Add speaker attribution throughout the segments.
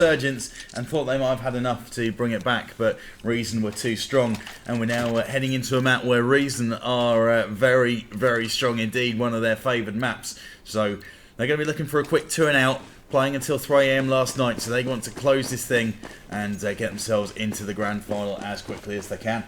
Speaker 1: resurgence and thought they might have had enough to bring it back, but Reason were too strong, and we're now heading into a map where Reason are very, very strong indeed, one of their favoured maps. So they're going to be looking for a quick 2 and out, playing until 3 AM last night, so they want to close this thing and get themselves into the grand final as quickly as they can.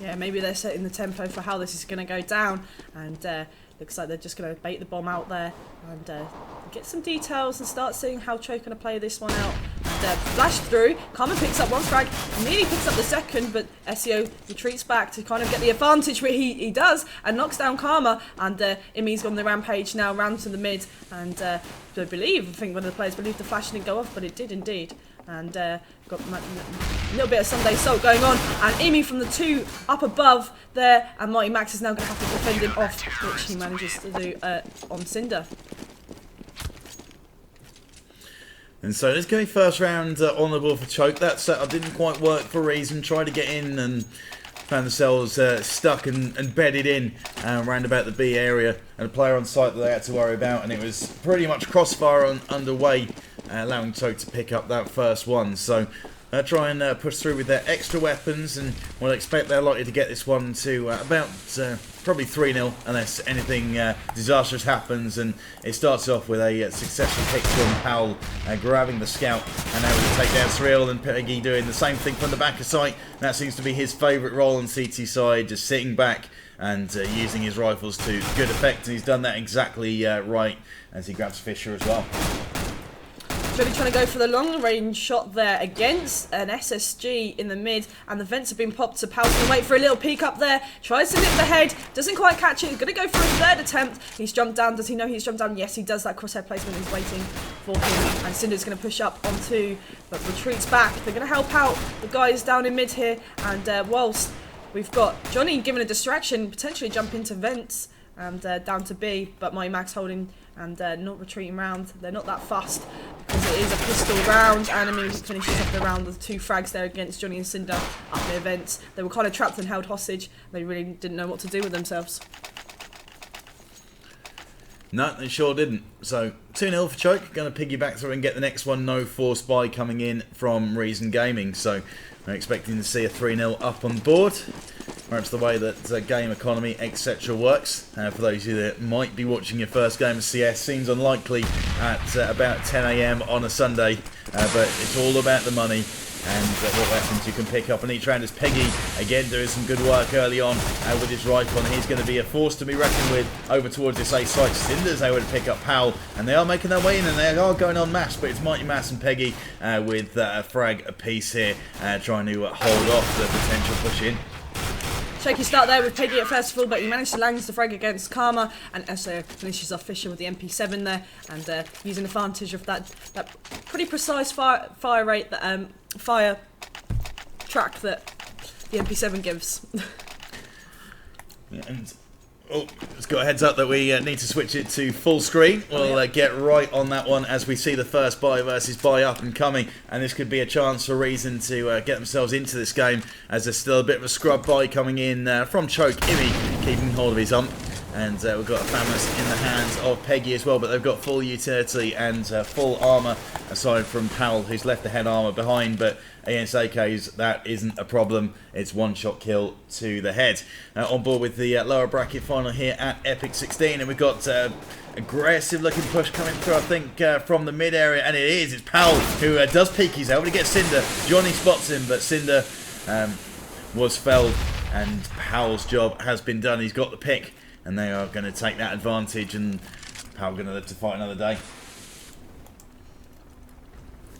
Speaker 2: Yeah, maybe they're setting the tempo for how this is going to go down, and looks like they're just going to bait the bomb out there and get some details and start seeing how Choke going to play this one out. And flash through, Karma picks up one frag, nearly picks up the second, but SEO retreats back to kind of get the advantage, where he does, and knocks down Karma, and Imi's on the rampage now, round to the mid, and I think one of the players believed the flash didn't go off, but it did indeed. And got a little bit of Sunday Assault going on, and Imi from the 2 up above there, and Mighty Max is now going to have to defend him off, which he manages to do on Cinder.
Speaker 1: And so this going to be first round on the board for Choke. That setup didn't quite work for Reason, tried to get in and found themselves stuck and bedded in around about the B area, and a player on site that they had to worry about, and it was pretty much crossfire underway, allowing Choke to pick up that first one. So try and push through with their extra weapons, and we'll expect they're likely to get this one to about probably 3-0 unless anything disastrous happens. And it starts off with a successful pick from Powell grabbing the scout, and now we take down Surreal, and Peggy doing the same thing from the back of site. That seems to be his favourite role on CT side, just sitting back and using his rifles to good effect, and he's done that exactly right as he grabs Fisher as well.
Speaker 2: Really trying to go for the long range shot there against an SSG in the mid, and the vents have been popped, so Powell's going to wait for a little peek up there, tries to nip the head, doesn't quite catch it, he's going to go for a third attempt. He's jumped down. Does he know he's jumped down? Yes, he does. That crosshair placement is waiting for him, and Cinder's going to push up on 2, but retreats back. They're going to help out the guys down in mid here, and whilst we've got Johnny given a distraction, potentially jump into vents and down to B, but Mighty Max holding and not retreating round. They're not that fast because it is a pistol round, and immediately finishes off the round with 2 frags there against Johnny and Cinder up the events. They were kind of trapped and held hostage. They really didn't know what to do with themselves.
Speaker 1: No, they sure didn't. So 2-0 for Choke. Going to piggyback through and get the next one. No force buy coming in from Reason Gaming. So we're expecting to see a 3-0 up on board. Perhaps the way that game economy, etc. works. For those of you that might be watching your first game of CS, seems unlikely at about 10 AM on a Sunday, but it's all about the money and what weapons you can pick up on each round. As Peggy again doing some good work early on with his rifle, and he's going to be a force to be reckoned with over towards this A site. Cinder's able to pick up Powell, and they are making their way in, and they are going on mass, but it's Mighty Mass and Peggy with a frag apiece here, trying to hold off the potential push in.
Speaker 2: Shaky start there with Peggy at first of all, but he managed to land the frag against Karma, and SO finishes off Fisher with the MP7 there, and using advantage of that pretty precise fire rate, that fire track that the MP7 gives.
Speaker 1: Yeah, and let's got a heads up that we need to switch it to full screen. We'll get right on that one as we see the first buy versus buy up and coming, and this could be a chance for Reason to get themselves into this game, as there's still a bit of a scrub buy coming in from Choke. Imi keeping hold of his ump, and we've got a Famous in the hands of Peggy as well, but they've got full utility and full armour, aside from Powell, who's left the head armour behind, but against AKs, that isn't a problem. It's one-shot kill to the head. On board with the lower bracket final here at Epic 16, and we've got aggressive-looking push coming through, I think, from the mid-area, and it's Powell who does peek his out to get Cinder. Johnny spots him, but Cinder was felled, and Powell's job has been done. He's got the pick, and they are going to take that advantage, and Powell going to live to fight another day.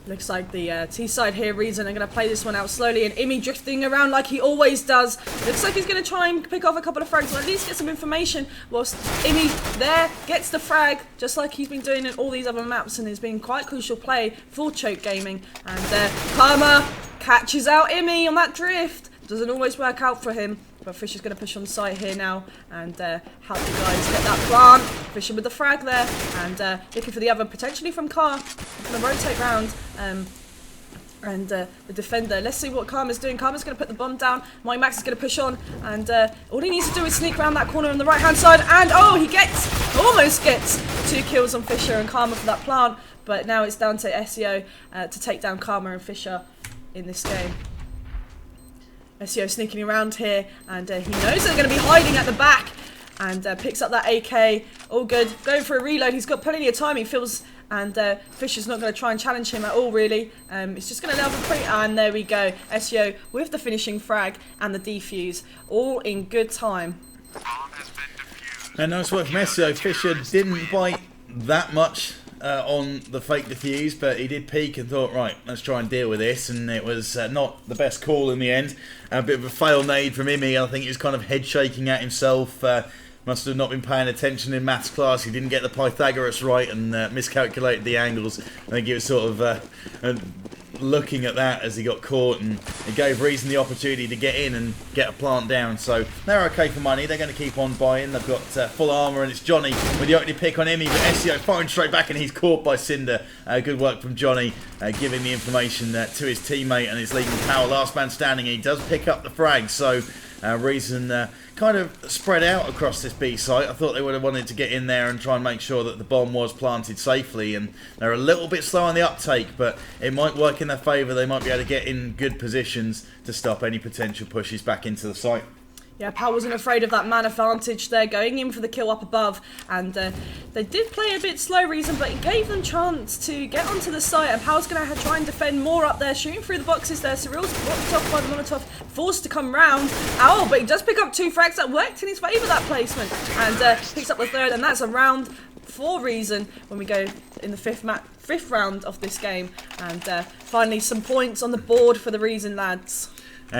Speaker 2: Looks like the T-side here, Reason are going to play this one out slowly, and Imi drifting around like he always does. Looks like he's going to try and pick off a couple of frags, or at least get some information, whilst Imi there gets the frag, just like he's been doing in all these other maps, and has been quite crucial play for Choke Gaming. And Karma catches out Imi on that drift. Doesn't always work out for him, but Fisher's going to push on site here now and help the guys get that plant. Fisher with the frag there, and looking for the other, potentially from Car. Going to rotate round. And the defender, let's see what Karma's doing. Karma's going to put the bomb down. Mighty Max is going to push on. And all he needs to do is sneak around that corner on the right-hand side. And, oh, he almost gets 2 kills on Fisher and Karma for that plant. But now it's down to SEO to take down Karma and Fisher in this game. SEO sneaking around here. And he knows they're going to be hiding at the back. And picks up that AK. All good. Going for a reload. He's got plenty of time. He feels... And Fisher's not going to try and challenge him at all, really. It's just going to level free. And there we go. SEO with the finishing frag and the defuse. All in good time.
Speaker 1: And nice work from SEO. Fisher didn't bite that much on the fake defuse, but he did peek and thought, right, let's try and deal with this. And it was not the best call in the end. A bit of a fail nade from Imi. I think he was kind of head shaking at himself. Must have not been paying attention in maths class. He didn't get the Pythagoras right and miscalculated the angles. I think he was sort of looking at that as he got caught, and it gave Reason the opportunity to get in and get a plant down. So they're okay for money. They're going to keep on buying. They've got full armour, and it's Johnny with the opening pick on Emmy, but SEO firing straight back, and he's caught by Cinder. Good work from Johnny, giving the information to his teammate, and his leading power. Last man standing. He does pick up the frag, so Reason kind of spread out across this B site. I thought they would have wanted to get in there and try and make sure that the bomb was planted safely, and they're a little bit slow on the uptake, but it might work in their favour. They might be able to get in good positions to stop any potential pushes back into the site.
Speaker 2: Yeah, Pal wasn't afraid of that man advantage there, going in for the kill up above. And they did play a bit slow, Reason, but it gave them chance to get onto the site. And Pal's going to try and defend more up there, shooting through the boxes there. Cyril's blocked off by the Molotov, forced to come round. Ow, but he does pick up 2 frags. That worked in his favour, that placement. And picks up the 3rd, and that's a round for Reason when we go in the 5th round of this game. And finally, some points on the board for the Reason lads.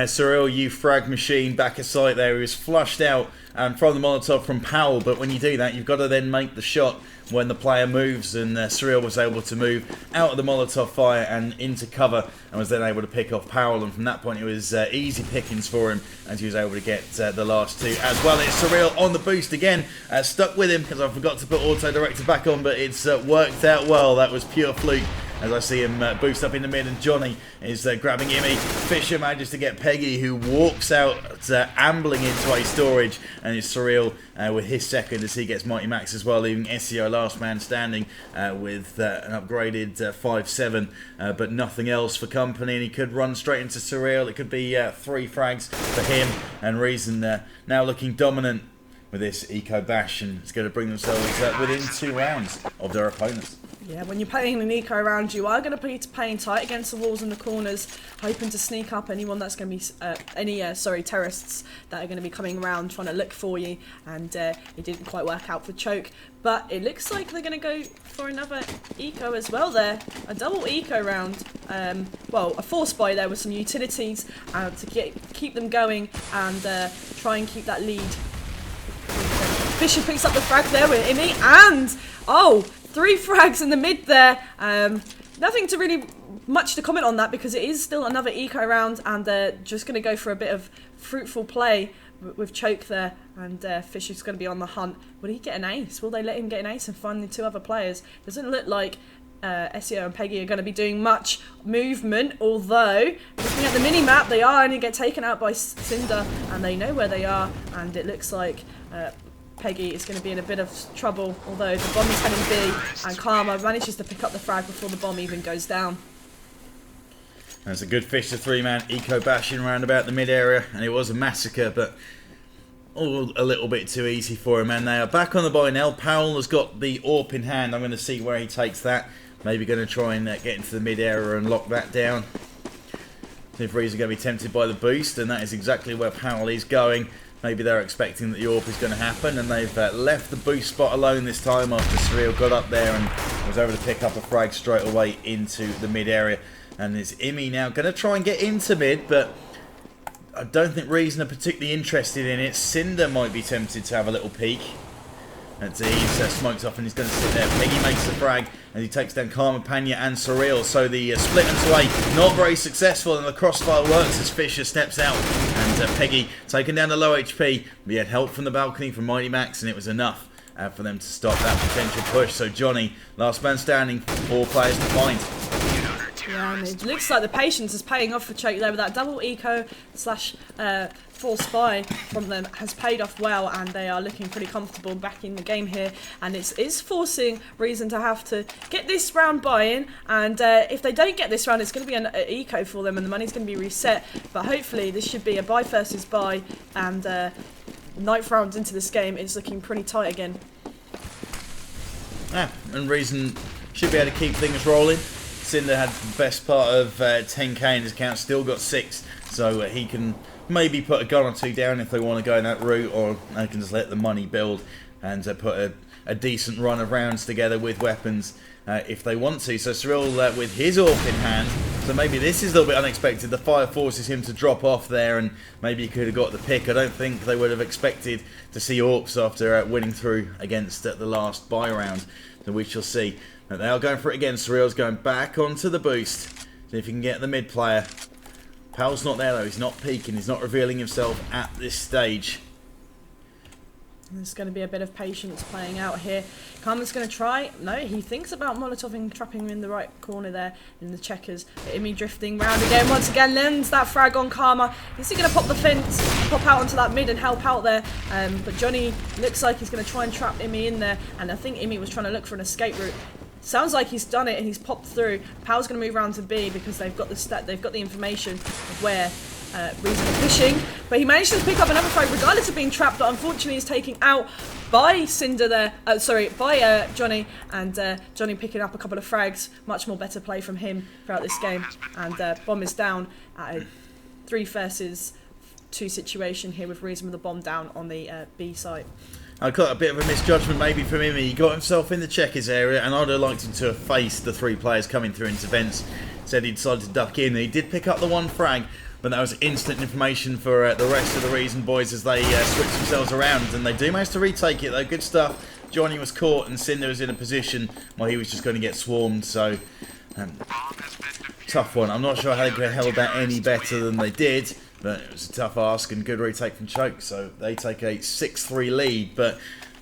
Speaker 1: Cyril, you frag machine back aside there. He was flushed out from the Molotov from Powell, but when you do that, you've got to then make the shot when the player moves, and Cyril was able to move out of the Molotov fire and into cover, and was then able to pick off Powell, and from that point it was easy pickings for him as he was able to get the last 2 as well. It's Cyril on the boost again, stuck with him because I forgot to put auto director back on, but it's worked out well. That was pure fluke. As I see him boost up in the mid, and Johnny is grabbing Imi. Fisher manages to get Peggy, who walks out ambling into a storage, and it's Surreal with his 2nd as he gets Mighty Max as well, leaving SEO last man standing with an upgraded 5-7, but nothing else for company, and he could run straight into Surreal. It could be 3 frags for him, and Reason now looking dominant with this eco bash, and it's going to bring themselves within 2 rounds of their opponents.
Speaker 2: Yeah, when you're playing an eco round, you are going to be playing tight against the walls and the corners, hoping to sneak up anyone that's going to be, terrorists that are going to be coming around trying to look for you, and it didn't quite work out for Choke. But it looks like they're going to go for another eco as well there, a double eco round. Well, a force buy there with some utilities to keep them going and try and keep that lead. Fisher picks up the frag there with Imi, and, 3 frags in the mid there. Nothing to really much to comment on that because it is still another eco round, and they're just going to go for a bit of fruitful play with Choke there, and Fisher's going to be on the hunt. Will he get an ace? Will they let him get an ace and find the 2 other players? Doesn't look like SEO and Peggy are going to be doing much movement, although looking at the mini-map, they are only get taken out by Cinder, and they know where they are, and it looks like Peggy is going to be in a bit of trouble, although the bomb is heading B, and Karma manages to pick up the frag before the bomb even goes down.
Speaker 1: That's a good Fisher 3-man eco bashing around about the mid area, and it was a massacre, but all a little bit too easy for him. And they are back on the buy now. Powell has got the AWP in hand. I'm going to see where he takes that. Maybe going to try and get into the mid area and lock that down. If Reason are going to be tempted by the boost, and that is exactly where Powell is going. Maybe they're expecting that the AWP is going to happen, and they've left the boost spot alone this time after Surreal got up there and was able to pick up a frag straight away into the mid area. And it's Imi now going to try and get into mid, but I don't think Reason are particularly interested in it. Cinder might be tempted to have a little peek. And he's smoked off and he's going to sit there. Peggy makes the frag and he takes down Karma, Panya and Surreal. So the split and sway not very successful, and the crossfire works as Fisher steps out. And Peggy taken down to low HP. We had help from the balcony from Mighty Max, and it was enough for them to stop that potential push. So Johnny, last man standing, 4 players to find.
Speaker 2: Yeah, and it looks like the patience is paying off for Choke there with that double eco slash force buy from them has paid off well, and they are looking pretty comfortable back in the game here, and it's forcing Reason to have to get this round buy-in, and if they don't get this round it's going to be an eco for them and the money's going to be reset, but hopefully this should be a buy versus buy, and 9th round into this game it's looking pretty tight again.
Speaker 1: And Reason should be able to keep things rolling. Cinder had the best part of 10k in his account, still got 6, so he can maybe put a gun or 2 down if they want to go in that route, or they can just let the money build and put a decent run of rounds together with weapons if they want to. So Cyril with his AWP in hand, so maybe this is a little bit unexpected. The fire forces him to drop off there, and maybe he could have got the pick. I don't think they would have expected to see AWPs after winning through against the last buy round, so we shall see. But they are going for it again. Cyril's going back onto the boost. See if he can get the mid player. Pal's not there though. He's not peeking. He's not revealing himself at this stage.
Speaker 2: There's going to be a bit of patience playing out here. Karma's going to try. No, he thinks about Molotoving, trapping him in the right corner there in the checkers. Imi drifting round again. Once again, lands that frag on Karma. Is he going to pop the fence, pop out onto that mid and help out there? But Johnny looks like he's going to try and trap Imi in there. And I think Imi was trying to look for an escape route. Sounds like he's done it and he's popped through. Powell's going to move around to B because they've got the information of where Reason are pushing. But he managed to pick up another frag regardless of being trapped, but unfortunately he's taken out by Cinder there. By Johnny, and Johnny picking up a couple of frags. Much more better play from him throughout this game. And Bomb is down at a 3 versus 2 situation here with Reason with the bomb down on the B site.
Speaker 1: I got a bit of a misjudgment maybe from him. He got himself in the checkers area, and I'd have liked him to have faced the 3 players coming through into vents. Said he decided to duck in. He did pick up the 1 frag, but that was instant information for the rest of the Reason boys as they switch themselves around, and they do manage to retake it though. Good stuff. Johnny was caught and Cinder was in a position where he was just going to get swarmed, so tough one. I'm not sure how they could have held that any better than they did, but it was a tough ask and good retake from Choke, so they take a 6-3 lead. But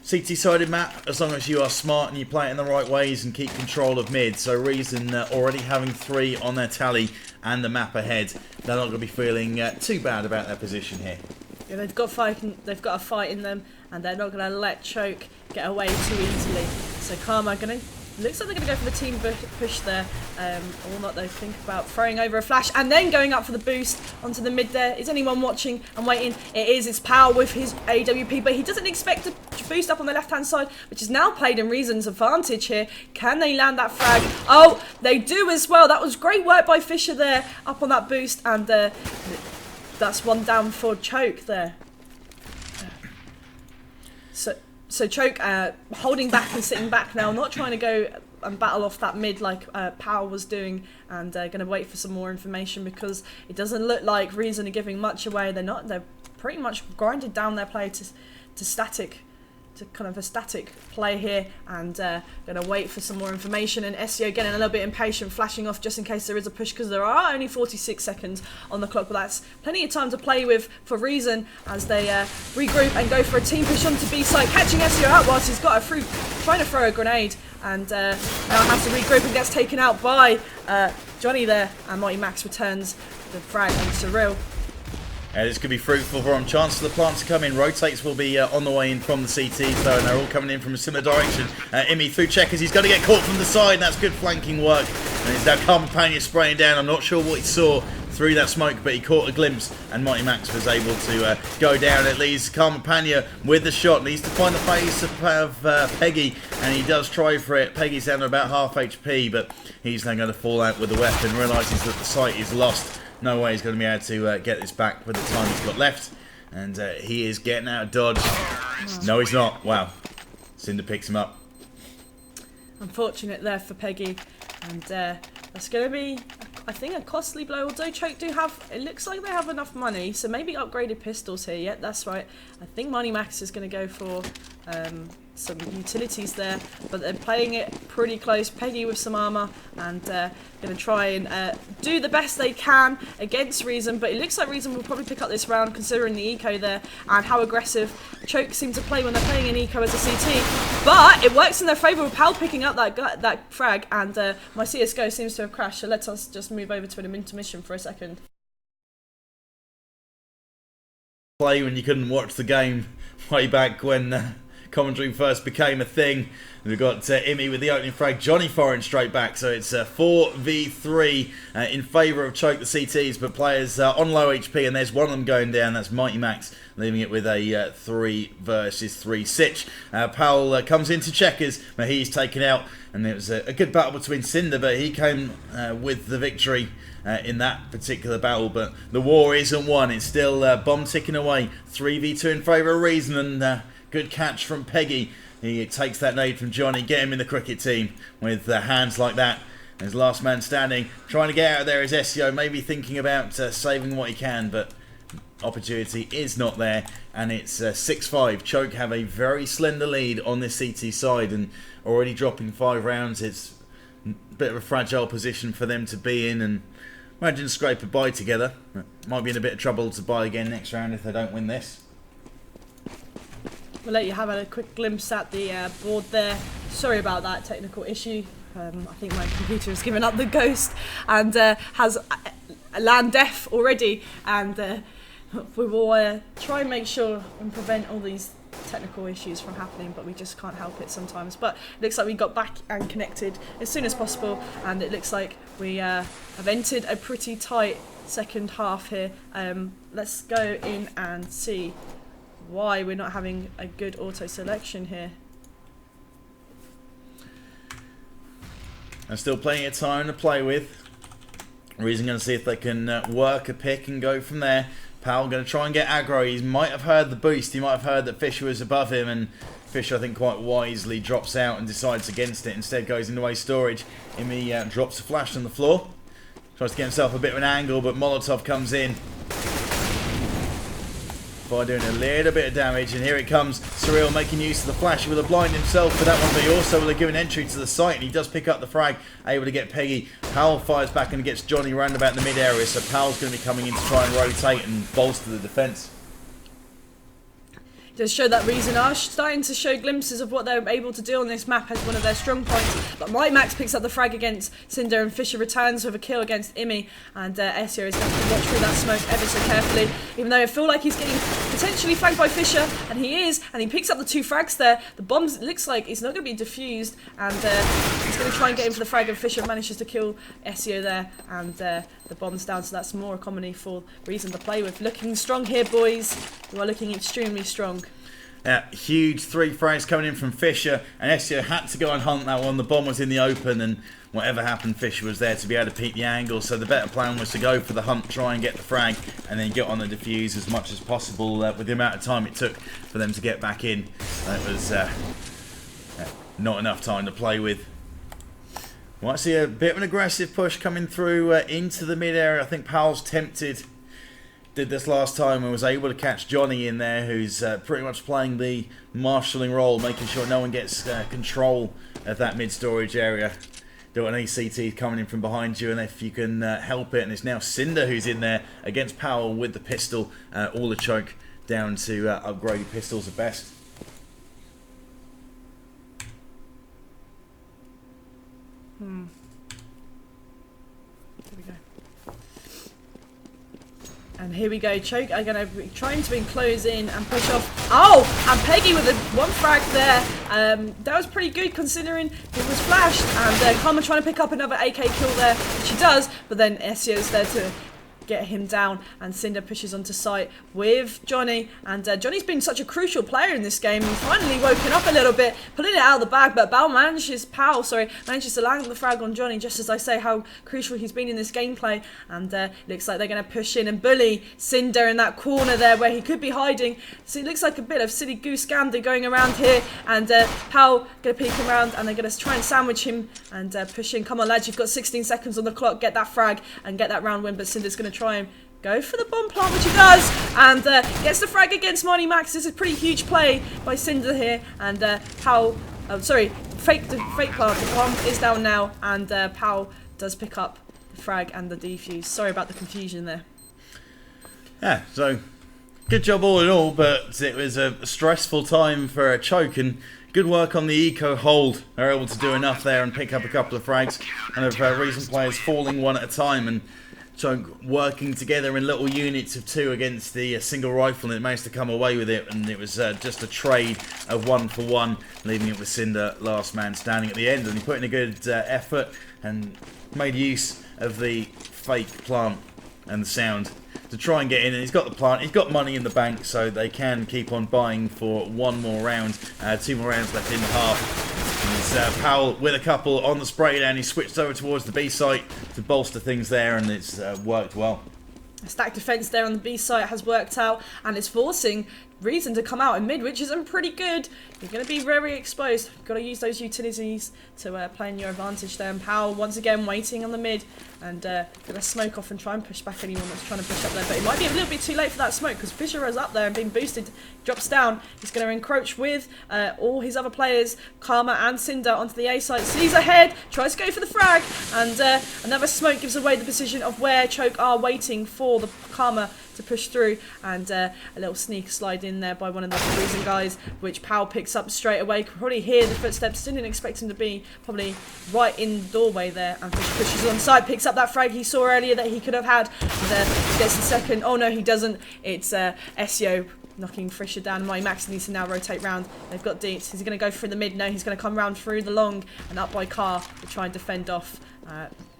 Speaker 1: CT-sided map, as long as you are smart and you play it in the right ways and keep control of mid. So Reason already having 3 on their tally and the map ahead, they're not going to be feeling too bad about their position here.
Speaker 2: Yeah, they've got a fight in them, and they're not going to let Choke get away too easily. So Karma going to... Looks like they're going to go for the team push there, or not. They think about throwing over a flash and then going up for the boost onto the mid there. Is anyone watching and waiting? It is. It's Power with his AWP, but he doesn't expect to boost up on the left-hand side, which is now played in Reason's advantage here. Can they land that frag? Oh, they do as well. That was great work by Fisher there, up on that boost, and that's 1 down for Choke there. So Choke holding back and sitting back now, not trying to go and battle off that mid like Power was doing, and going to wait for some more information because it doesn't look like Reason are giving much away. They're pretty much grinded down their play to kind of a static play here, and going to wait for some more information. And SEO getting a little bit impatient, flashing off just in case there is a push, because there are only 46 seconds on the clock, but that's plenty of time to play with for Reason as they regroup and go for a team push onto B side, catching SEO out whilst he's got trying to throw a grenade, and now has to regroup and gets taken out by Johnny there, and Mighty Max returns the frag on Cyril.
Speaker 1: This could be fruitful for him. Chance for the plant to come in. Rotates will be on the way in from the CT, so and they're all coming in from a similar direction. Imi through checkers. He's going to get caught from the side, and that's good flanking work. And it's now Carpapania spraying down. I'm not sure what he saw through that smoke, but he caught a glimpse, and Mighty Max was able to go down. It leaves Carpapania with the shot. Needs to find the face of Peggy, and he does try for it. Peggy's down to about half HP, but he's now going to fall out with the weapon, realises that the site is lost. No way he's going to be able to get this back with the time he's got left. And he is getting out of dodge. No, he's not. Wow. Cinder picks him up.
Speaker 2: Unfortunate there for Peggy. And that's going to be, I think, a costly blow. Although Choke do have, it looks like they have enough money. So maybe upgraded pistols here. Yeah, that's right. I think Mighty Max is going to go for some utilities there, but they're playing it pretty close. Peggy with some armor and going to try and do the best they can against Reason, but it looks like Reason will probably pick up this round considering the eco there and how aggressive Choke seem to play when they're playing an eco as a CT, but it works in their favour with Pal picking up that frag, and my CSGO seems to have crashed, so let us just move over to an intermission for a second.
Speaker 1: Play when you couldn't watch the game way back when commentary first became a thing. We've got Imi with the opening frag, Johnny firing straight back, so it's 4v3 in favour of Choke the CTs, but players on low HP, and there's one of them going down. That's Mighty Max, leaving it with a 3 versus 3 sitch. Powell comes into checkers, but he's taken out, and it was a good battle between Cinder, but he came with the victory in that particular battle. But the war isn't won. It's still bomb ticking away. 3v2 in favour of Reason, and good catch from Peggy. He takes that nade from Johnny, get him in the cricket team with hands like that. His last man standing, trying to get out of there is SEO, maybe thinking about saving what he can, but opportunity is not there, and it's 6-5. Choke have a very slender lead on this CT side, and already dropping 5 rounds. It's a bit of a fragile position for them to be in, and imagine scrape a bye together. Might be in a bit of trouble to buy again next round if they don't win this.
Speaker 2: We'll let you have a quick glimpse at the board there. Sorry about that technical issue. I think my computer has given up the ghost and has land def already, and we will try and make sure and prevent all these technical issues from happening, but we just can't help it sometimes. But it looks like we got back and connected as soon as possible, and it looks like we have entered a pretty tight second half here. Let's go in and see why we're not having a good auto selection here.
Speaker 1: And still plenty of time to play with. Reason going to see if they can work a pick and go from there. Powell going to try and get aggro. He might have heard the boost. He might have heard that Fisher was above him, and Fisher, I think, quite wisely drops out and decides against it. Instead goes into A storage. Imi drops a flash on the floor. Tries to get himself a bit of an angle, but Molotov comes in by doing a little bit of damage, and here it comes. Surreal making use of the flash with a blind himself for that one, but he also will have given entry to the site, and he does pick up the frag, able to get Peggy. Powell fires back and gets Johnny round about in the mid area, so Powell's going to be coming in to try and rotate and bolster the defence.
Speaker 2: Does show that Reason are starting to show glimpses of what they're able to do on this map as one of their strong points. But Mighty Max picks up the frag against Cinder, and Fisher returns with a kill against Imi, and Ezio is going to watch through that smoke ever so carefully, even though I feel like he's getting potentially flanked by Fisher, and he is, and he picks up the 2 frags there. The bombs, it looks like it's not going to be diffused, and he's going to try and get in for the frag, and Fisher manages to kill Ezio there, and the bomb's down, so that's more economy for Reason to play with. Looking strong here, boys. You are looking extremely strong.
Speaker 1: Huge 3 frags coming in from Fisher, and Ezio had to go and hunt that one. The bomb was in the open, and whatever happened, Fisher was there to be able to peek the angle, so the better plan was to go for the hunt, try and get the frag, and then get on the defuse as much as possible with the amount of time it took for them to get back in. It was not enough time to play with. Might see a bit of an aggressive push coming through into the mid area. I think Powell's tempted. Did this last time and was able to catch Johnny in there, who's pretty much playing the marshalling role, making sure no one gets control of that mid-storage area. Don't want any CT coming in from behind you, and if you can help it. And it's now Cinder who's in there against Powell with the pistol. All the Choke down to upgraded pistols at best.
Speaker 2: Here we go. And here we go, Choke are going to be trying to close in and push off. Oh, and Peggy with a 1 frag there. That was pretty good considering it was flashed. And Karma trying to pick up another AK kill there. She does, but then Ezio's there to get him down, and Cinder pushes onto site with Johnny, and Johnny's been such a crucial player in this game. He's finally woken up a little bit, pulling it out of the bag, but Powell manages to land the frag on Johnny, just as I say how crucial he's been in this gameplay. And looks like they're going to push in and bully Cinder in that corner there where he could be hiding. So it looks like a bit of silly goose gander going around here, and Powell going to peek him around, and they're going to try and sandwich him and push in. Come on lads, you've got 16 seconds on the clock, get that frag and get that round win, but Cinder's going to try and go for the bomb plant, which he does, and gets the frag against Money Max. This is a pretty huge play by Cinder here, and Powell, fake plant. The bomb is down now, and Powell does pick up the frag and the defuse. Sorry about the confusion there.
Speaker 1: Yeah, so good job all in all, but it was a stressful time for a Choke, and good work on the eco hold. They're able to do enough there and pick up a couple of frags, and of Reason players falling one at a time, and Choke working together in little units of 2 against the single rifle, and it managed to come away with it, and it was just a trade of 1 for 1, leaving it with Cinder last man standing at the end, and he put in a good effort and made use of the fake plant and the sound to try and get in, and he's got the plant, he's got money in the bank, so they can keep on buying for 1 more round, 2 more rounds left in the half. It's Powell with a couple on the spray down. He switched over towards the B site to bolster things there, and it's worked well.
Speaker 2: A stacked defence there on the B site has worked out, and it's forcing Reason to come out in mid, which isn't pretty good. You're going to be very exposed. You've got to use those utilities to play in your advantage there. And Powell once again waiting on the mid, and going to smoke off and try and push back anyone that's trying to push up there. But it might be a little bit too late for that smoke, because Fisher is up there and being boosted, drops down. He's going to encroach with all his other players, Karma and Cinder, onto the A site. Sees ahead, tries to go for the frag, and another smoke gives away the position of where Choke are waiting for the Karma to push through, and a little sneak slide in there by one of the Reason guys, which Powell picks up straight away. Could probably hear the footsteps, didn't expect him to be probably right in the doorway there, and Fisher pushes on side, picks up that frag he saw earlier that he could have had, and gets the second. Oh no, he doesn't. It's SEO knocking Fisher down. My Max needs to now rotate round. They've got deets. Is he going to go through the mid? No, he's going to come round through the long and up by Carr to try and defend off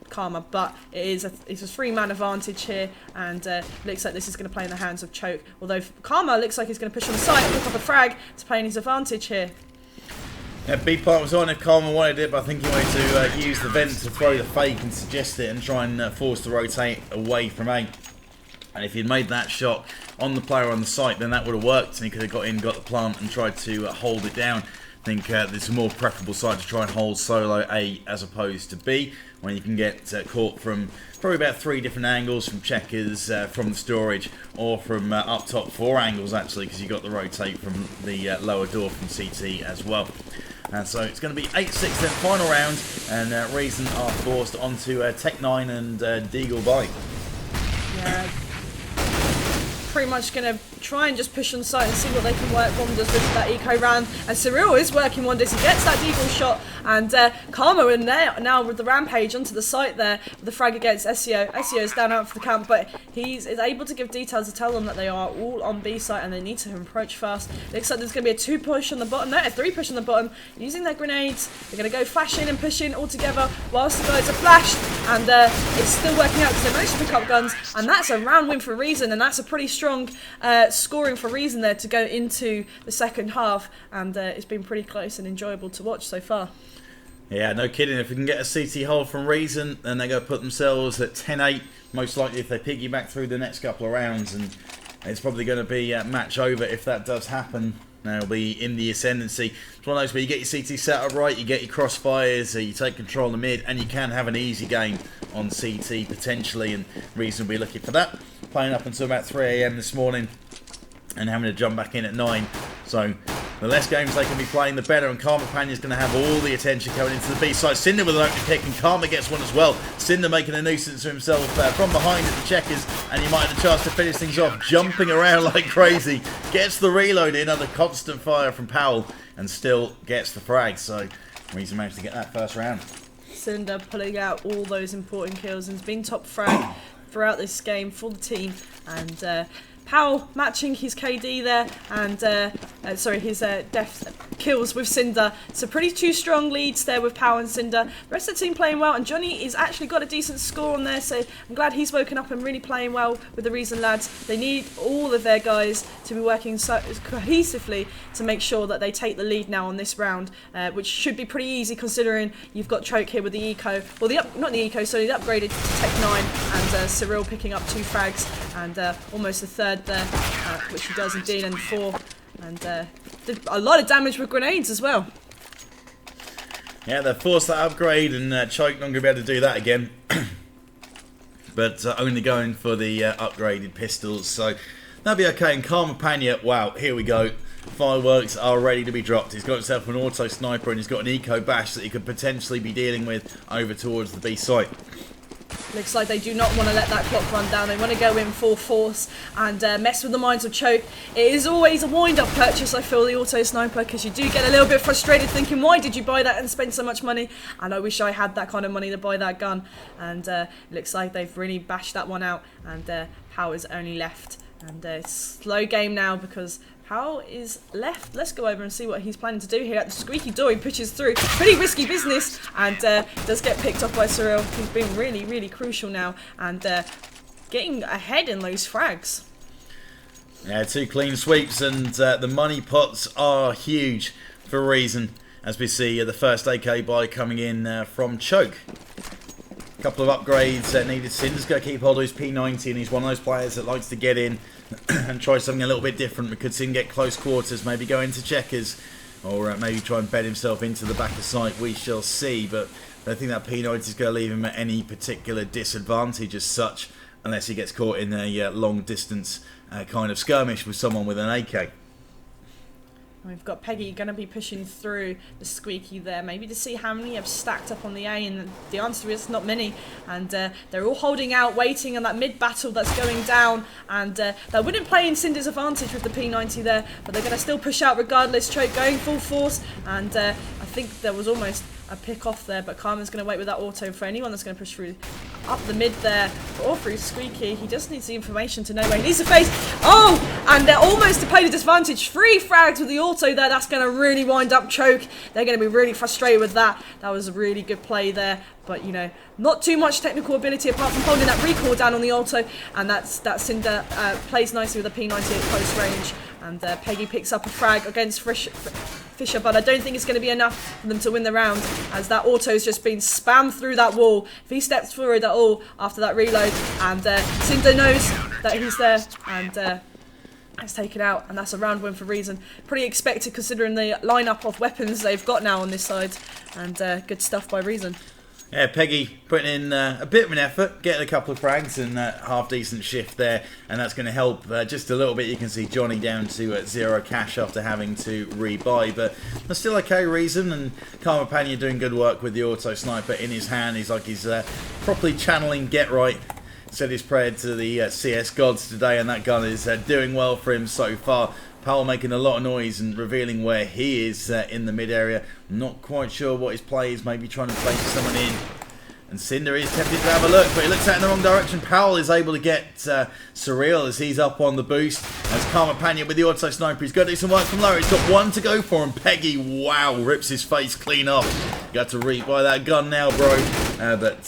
Speaker 2: Karma, but it's a 3-man advantage here, and looks like this is going to play in the hands of Choke, although Karma looks like he's going to push on the side and pick up a frag to play in his advantage here.
Speaker 1: Yeah, B part was on if Karma wanted it, but I think he wanted to use the vent to throw the fake and suggest it and try and force the rotate away from A. And if he'd made that shot on the player on the site, then that would have worked, and he could have got in, got the plant, and tried to hold it down. I think there's a more preferable side to try and hold solo A as opposed to B, when you can get caught from probably about 3 different angles, from checkers, from the storage, or from up top 4 angles actually, because you got the rotate from the lower door from CT as well. So it's going to be 8-6 then, final round, and Reason are forced onto Tech 9 and Deagle by.
Speaker 2: Yeah, pretty much going to try and just push on site and see what they can work wonders with that eco round. And Cyril is working wonders. He gets that deagle shot, and Karma in there now with the rampage onto the site there with the frag against SEO. SEO is down out for the camp, but he's able to give details to tell them that they are all on B site and they need to approach fast. Looks like there's going to be a 2 push on the bottom, no, a 3 push on the bottom, using their grenades. They're going to go flash in and push in all together whilst the guys are flashed, and it's still working out because they managed to pick up guns, and that's a round win for Reason, and that's a pretty strong scoring for Reason there to go into the second half, and it's been pretty close and enjoyable to watch so far.
Speaker 1: Yeah, no kidding. If we can get a CT hold from Reason, then they're going to put themselves at 10-8, most likely if they piggyback through the next couple of rounds, and it's probably going to be match over if that does happen. They'll be in the ascendancy. It's one of those where you get your CT set up right, you get your crossfires, you take control of the mid, and you can have an easy game on CT potentially, and Reason will be looking for that. Playing up until about 3 AM this morning, and having to jump back in at 9. So the less games they can be playing, the better. And Karma Panya's going to have all the attention coming into the B side. Cinder with an opening pick, and Karma gets one as well. Cinder making a nuisance of himself from behind at the checkers, and he might have a chance to finish things off, jumping around like crazy. Gets the reload in under constant fire from Powell, and still gets the frag. So Reason managed to get that first round.
Speaker 2: Cinder pulling out all those important kills and has been top frag throughout this game for the team, and Powell matching his KD there, and his death kills with Cinder. So pretty 2 strong leads there with Powell and Cinder. The rest of the team playing well, and Johnny has actually got a decent score on there, so I'm glad he's woken up and really playing well with the Reason lads. They need all of their guys to be working so cohesively to make sure that they take the lead now on this round, which should be pretty easy considering you've got Choke here with the eco, well the upgraded to Tech 9, and Cyril picking up 2 frags, and almost a third there, which he does indeed, and 4, and did a lot of damage with grenades as well.
Speaker 1: Yeah, they've forced that upgrade, and Choke not going to be able to do that again. but only going for the upgraded pistols. So that'll be okay. And Karma Panya, wow, here we go. Fireworks are ready to be dropped. He's got himself an auto sniper and he's got an eco bash that he could potentially be dealing with over towards the B site.
Speaker 2: Looks like they do not want to let that clock run down. They want to go in full force and mess with the minds of Choke. It is always a wind-up purchase, I feel, the auto sniper, because you do get a little bit frustrated thinking, why did you buy that and spend so much money? And I wish I had that kind of money to buy that gun. And looks like they've really bashed that one out, and Power's only left. And slow game now because Powell is left. Let's go over and see what he's planning to do here at the squeaky door. He pushes through. Pretty risky business, and does get picked up by Cyril, who's been really, really crucial now, and getting ahead in those frags.
Speaker 1: Yeah, 2 clean sweeps, and the money pots are huge for a reason, as we see the first AK buy coming in from Choke. A couple of upgrades needed. Cinder's going to keep hold of his P90, and he's one of those players that likes to get in and try something a little bit different. We could see him get close quarters, maybe go into checkers, or maybe try and bed himself into the back of sight. We shall see, but I don't think that P90 is going to leave him at any particular disadvantage as such, unless he gets caught in a long distance kind of skirmish with someone with an AK.
Speaker 2: We've got Peggy going to be pushing through the squeaky there, maybe to see how many have stacked up on the A, and the answer is not many. And they're all holding out, waiting on that mid-battle that's going down. And that wouldn't play in Cinder's advantage with the P90 there, but they're going to still push out regardless. Choke going full force, and I think there was almost a pick off there, but Carmen's going to wait with that auto for anyone that's going to push through up the mid there, or through squeaky. He just needs the information to know where he needs to face. Oh, and they're almost to play the disadvantage. 3 frags with the auto there. That's going to really wind up Choke. They're going to be really frustrated with that. That was a really good play there, but you know, not too much technical ability apart from holding that recoil down on the auto, and that Cinder plays nicely with a P90 at close range. And Peggy picks up a frag against Fisher, but I don't think it's going to be enough for them to win the round, as that auto's just been spammed through that wall. If he steps forward at all after that reload, and Cinder knows that he's there, and it's taken out, and that's a round win for Reason. Pretty expected considering the lineup of weapons they've got now on this side, and good stuff by Reason.
Speaker 1: Yeah, Peggy putting in a bit of an effort, getting a couple of frags and half decent shift there, and that's going to help just a little bit. You can see Johnny down to 0 cash after having to rebuy, but that's still okay. Reason, and Karma Panya doing good work with the auto sniper in his hand. He's like he's properly channeling Get Right. Said his prayer to the CS gods today, and that gun is doing well for him so far. Powell making a lot of noise and revealing where he is in the mid area. Not quite sure what his play is, maybe trying to place someone in. And Cinder is tempted to have a look, but he looks out in the wrong direction. Powell is able to get Surreal as he's up on the boost. As Karma Panya with the auto sniper, he's got to do some work from lower. He's got 1 to go for him. Peggy, wow, rips his face clean off. Got to rebuy that gun now, bro. But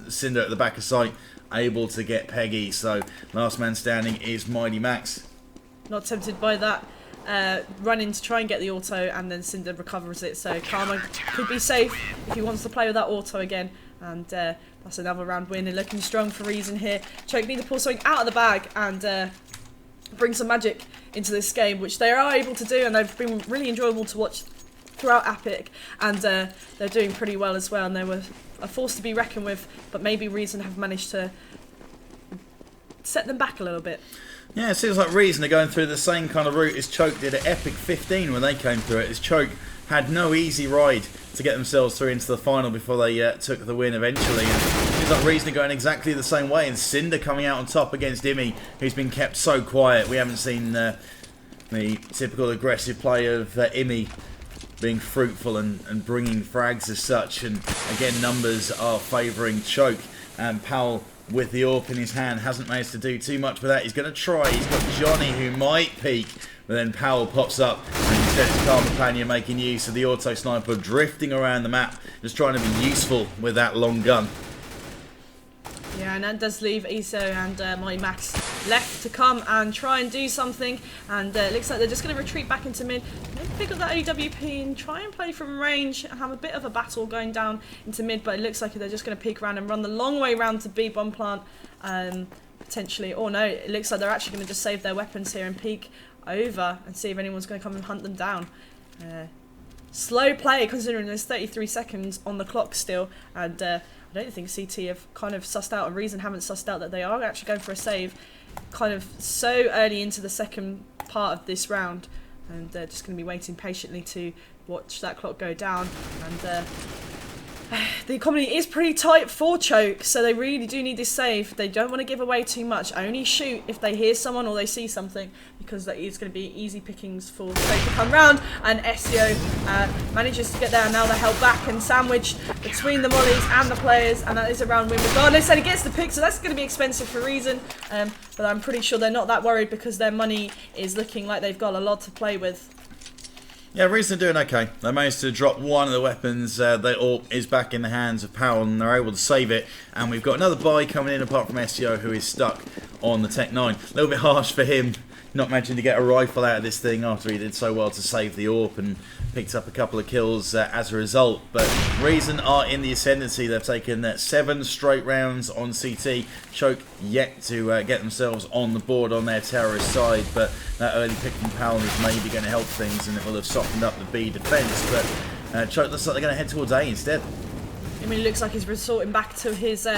Speaker 1: Cinder at the back of sight, able to get Peggy. So last man standing is Mighty Max. Not
Speaker 2: tempted by that run in to try and get the auto, and then Cinder recovers it, so Karma could be safe if he wants to play with that auto again, and that's another round win, and looking strong for Reason here. Choke need to pull something out of the bag and bring some magic into this game, which they are able to do, and they've been really enjoyable to watch throughout Epic, and they're doing pretty well as well, and they were a force to be reckoned with, but maybe Reason have managed to set them back a little bit.
Speaker 1: Yeah, it seems like Reason are going through the same kind of route as Choke did at Epic 15 when they came through it. As Choke had no easy ride to get themselves through into the final before they took the win eventually. And it seems like Reason are going exactly the same way. And Cinder coming out on top against Imi, who's been kept so quiet. We haven't seen the typical aggressive play of Imi being fruitful and bringing frags as such. And again, numbers are favouring Choke. And Powell, with the AWP in his hand, hasn't managed to do too much with that. He's going to try. He's got Johnny, who might peek, but then Powell pops up, and instead it's Karma Panya making use of the auto sniper, drifting around the map, just trying to be useful with that long gun.
Speaker 2: Yeah, and that does leave Iso and Mighty Max left to come and try and do something, and it looks like they're just going to retreat back into mid, maybe pick up that AWP and try and play from range and have a bit of a battle going down into mid, but it looks like they're just going to peek around and run the long way round to B bomb plant, potentially, or no, it looks like they're actually going to just save their weapons here and peek over and see if anyone's going to come and hunt them down. Slow play considering there's 33 seconds on the clock still, and I don't think CT have kind of sussed out, and Reason haven't sussed out that they are actually going for a save kind of so early into the second part of this round, and they're just going to be waiting patiently to watch that clock go down. And the economy is pretty tight for Choke, so they really do need this save. They don't want to give away too much. Only shoot if they hear someone or they see something, because that is going to be easy pickings for Choke to come round. And SEO manages to get there, and now they're held back and sandwiched between the mollies and the players, and that is a round win regardless. And he gets the pick, so that's going to be expensive for Reason, but I'm pretty sure they're not that worried because their money is looking like they've got a lot to play with.
Speaker 1: Yeah, Reason are doing okay. They managed to drop one of the weapons. They all is back in the hands of Powell, and they're able to save it. And we've got another buy coming in apart from SEO, who is stuck on the Tech 9. A little bit harsh for him not managing to get a rifle out of this thing after he did so well to save the AWP and picked up a couple of kills as a result. But Reason are in the ascendancy. They've taken 7 straight rounds on CT. Choke yet to get themselves on the board on their terrorist side, but that early pick from Powell is maybe going to help things, and it will have softened up the B defence. But Choke looks like they're going to head towards A instead.
Speaker 2: I mean, it looks like he's resorting back to his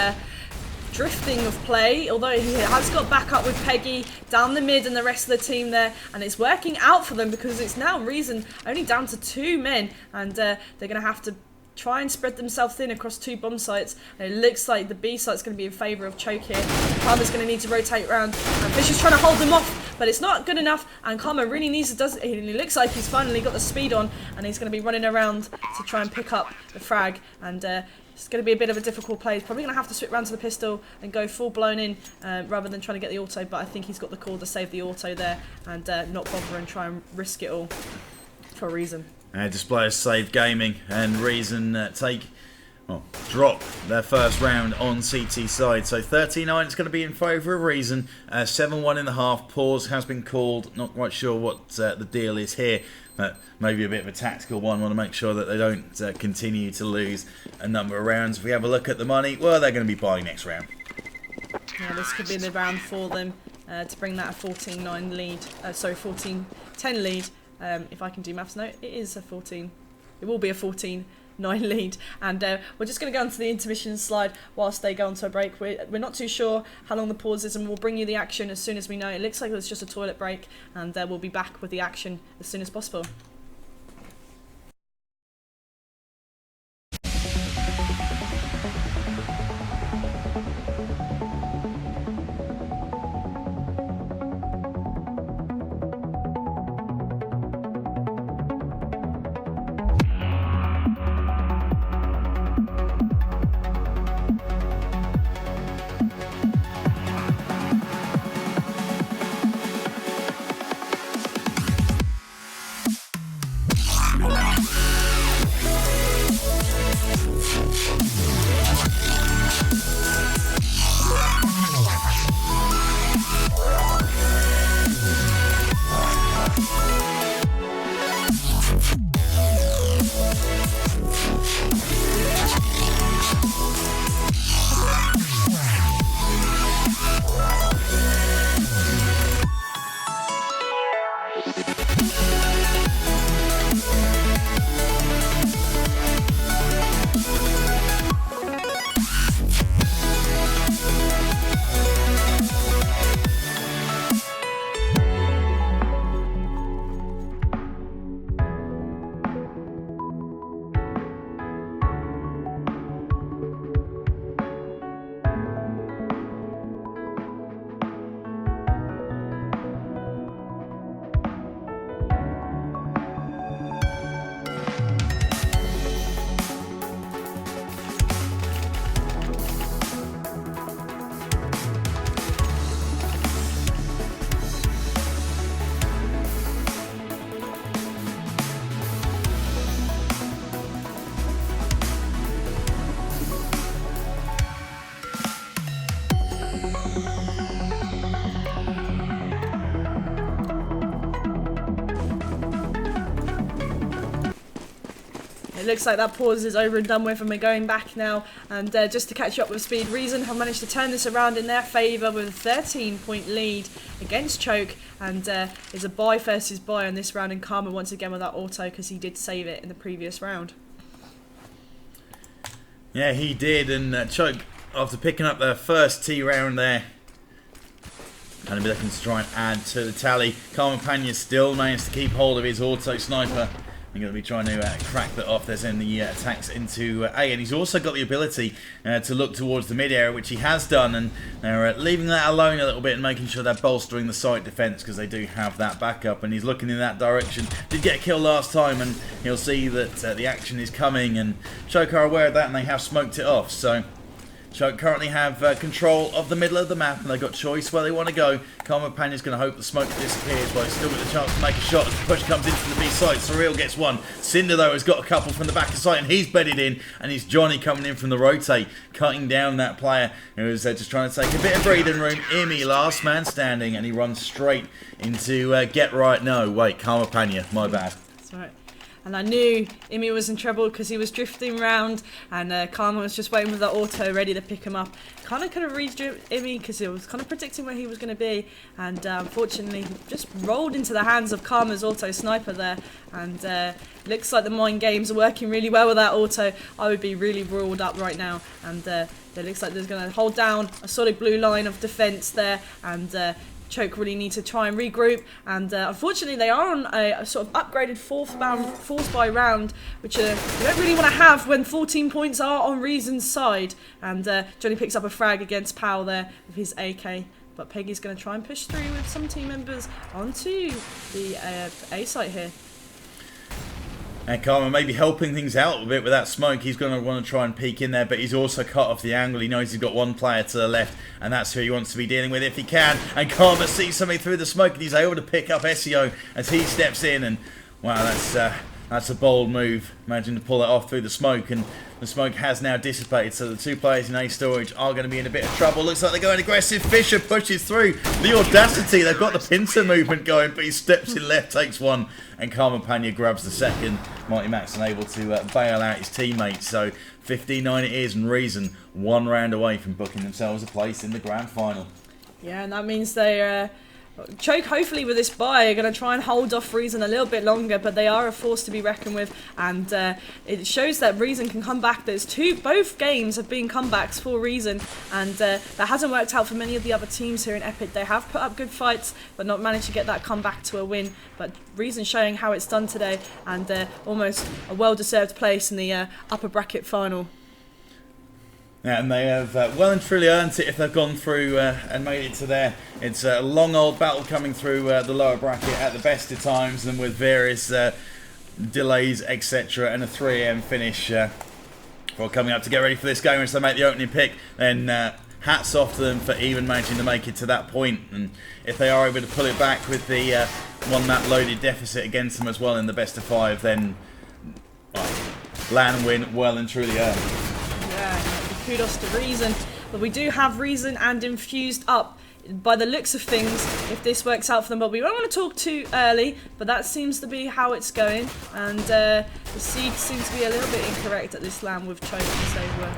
Speaker 2: drifting of play, although he has got back up with Peggy down the mid and the rest of the team there, and it's working out for them because it's now Reason only down to 2 men, and they're going to have to try and spread themselves thin across 2 bomb sites. And it looks like the B site's going to be in favour of Choke here. Karma's going to need to rotate around, and Fish is trying to hold them off, but it's not good enough, and Karma really needs to it looks like he's finally got the speed on, and he's going to be running around to try and pick up the frag, and it's going to be a bit of a difficult play. He's probably going to have to switch round to the pistol and go full blown in rather than trying to get the auto, but I think he's got the call to save the auto there and not bother and try and risk it all for Reason.
Speaker 1: Display of Save Gaming, and Reason drop their first round on CT side. So 39 is going to be in favour of Reason. 7-1 in the half. Pause has been called. Not quite sure what the deal is here. Maybe a bit of a tactical one. Want to make sure that they don't continue to lose a number of rounds. If we have a look at the money, well, they're going to be buying next round.
Speaker 2: Yeah, this could be the round for them to bring that a 14-9 lead. 14-10 lead. If I can do maths, no, it is a 14. It will be a 14-9 lead, and we're just going to go on to the intermission slide whilst they go on to a break. We're not too sure how long the pause is, and we'll bring you the action as soon as we know. It looks like it was just a toilet break, and we'll be back with the action as soon as possible. It looks like that pause is over and done with, and we're going back now. And just to catch you up with speed, Reason have managed to turn this around in their favour with a 13-point lead against Choke, and is a buy versus buy on this round. And Karma once again with that auto because he did save it in the previous round.
Speaker 1: Yeah, he did, and Choke, after picking up their first T round there, going to be looking to try and add to the tally. Carmen Pena still managed to keep hold of his auto sniper. He's going to be trying to crack that off. There's any attacks into A, and he's also got the ability to look towards the mid area, which he has done, and they're leaving that alone a little bit and making sure they're bolstering the site defense because they do have that backup, and he's looking in that direction. Did get a kill last time, and he'll see that the action is coming, and Choke are aware of that, and they have smoked it off. So Choke currently have control of the middle of the map, and they've got choice where they want to go. Carmen Pena's going to hope the smoke disappears, but he's still got the chance to make a shot as the push comes into the B site. Surreal gets one. Cinder, though, has got a couple from the back of sight, and he's bedded in, and it's Johnny coming in from the rotate, cutting down that player who was just trying to take a bit of breathing room. Imi, last man standing, and he runs straight into Get Right. No, wait, Carmen Pena, my bad.
Speaker 2: That's right. And I knew Imi was in trouble because he was drifting round, and Karma was just waiting with the auto ready to pick him up. Kind of could have reached Imi because he was kind of predicting where he was going to be, and unfortunately he just rolled into the hands of Karma's auto sniper there, and looks like the mind games are working really well with that auto. I would be really roiled up right now, and it looks like they're going to hold down a solid blue line of defence there, and Choke really need to try and regroup, and unfortunately they are on a sort of upgraded force by round, which you don't really want to have when 14 points are on Reason's side, and Johnny picks up a frag against Powell there with his AK, but Peggy's going to try and push through with some team members onto the A site here.
Speaker 1: And Karma maybe helping things out a bit with that smoke. He's going to want to try and peek in there, but he's also cut off the angle. He knows he's got one player to the left, and that's who he wants to be dealing with if he can. And Karma sees something through the smoke, and he's able to pick up SEO as he steps in. And wow, that's a bold move. Imagine to pull it off through the smoke, and the smoke has now dissipated. So the two players in A storage are going to be in a bit of trouble. Looks like they're going aggressive. Fisher pushes through. The audacity. They've got the pincer movement going, but he steps in left, takes one, and Carmen Pena grabs the second. Mighty Max unable to bail out his teammates. So 15-9 it is, and Reason one round away from booking themselves a place in the grand final.
Speaker 2: Yeah, and that means they Choke, hopefully with this bye, are going to try and hold off Reason a little bit longer, but they are a force to be reckoned with, and it shows that Reason can come back. Both games have been comebacks for Reason, and that hasn't worked out for many of the other teams here in Epic. They have put up good fights, but not managed to get that comeback to a win. But Reason showing how it's done today, and almost a well-deserved place in the upper bracket final.
Speaker 1: Yeah, and they have well and truly earned it if they've gone through and made it to there. It's a long old battle coming through the lower bracket at the best of times, and with various delays, etc., and a 3 AM finish for coming up to get ready for this game as they make the opening pick. Then hats off to them for even managing to make it to that point, and if they are able to pull it back with the one map loaded deficit against them as well in the best of 5, then LAN win well and truly earned.
Speaker 2: Yeah. Kudos to Reason, but we do have Reason and Infused up by the looks of things if this works out for them, but we don't want to talk too early, but that seems to be how it's going, and the seed seems to be a little bit incorrect at this LAN with Choke, as they were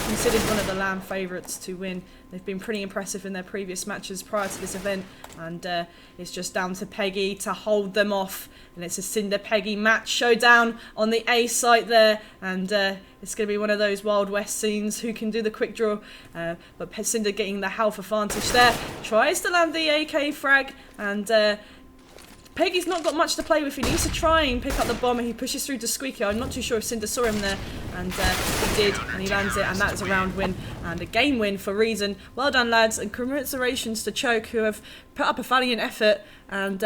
Speaker 2: considered one of the LAN favourites to win. They've been pretty impressive in their previous matches prior to this event, and it's just down to Peggy to hold them off, and it's a Cinder Peggy match showdown on the A site there, and it's going to be one of those Wild West scenes, who can do the quick draw, but Cinder getting the health advantage there, tries to land the AK frag, and Peggy's not got much to play with. He needs to try and pick up the bomb, and he pushes through to Squeaky. I'm not too sure if Cinder saw him there, and he did, and he lands it, and that's a round win and a game win for Reason. Well done, lads, and commiserations to Choke, who have put up a valiant effort and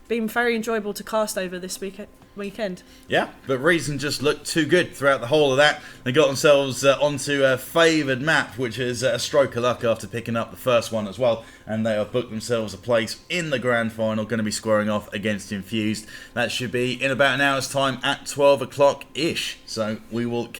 Speaker 2: been very enjoyable to cast over this weekend.
Speaker 1: Yeah, but Reason just looked too good throughout the whole of that. They got themselves onto a favoured map, which is a stroke of luck after picking up the first one as well, and they have booked themselves a place in the grand final, going to be squaring off against Infused. That should be in about an hour's time at 12 o'clock ish, so we will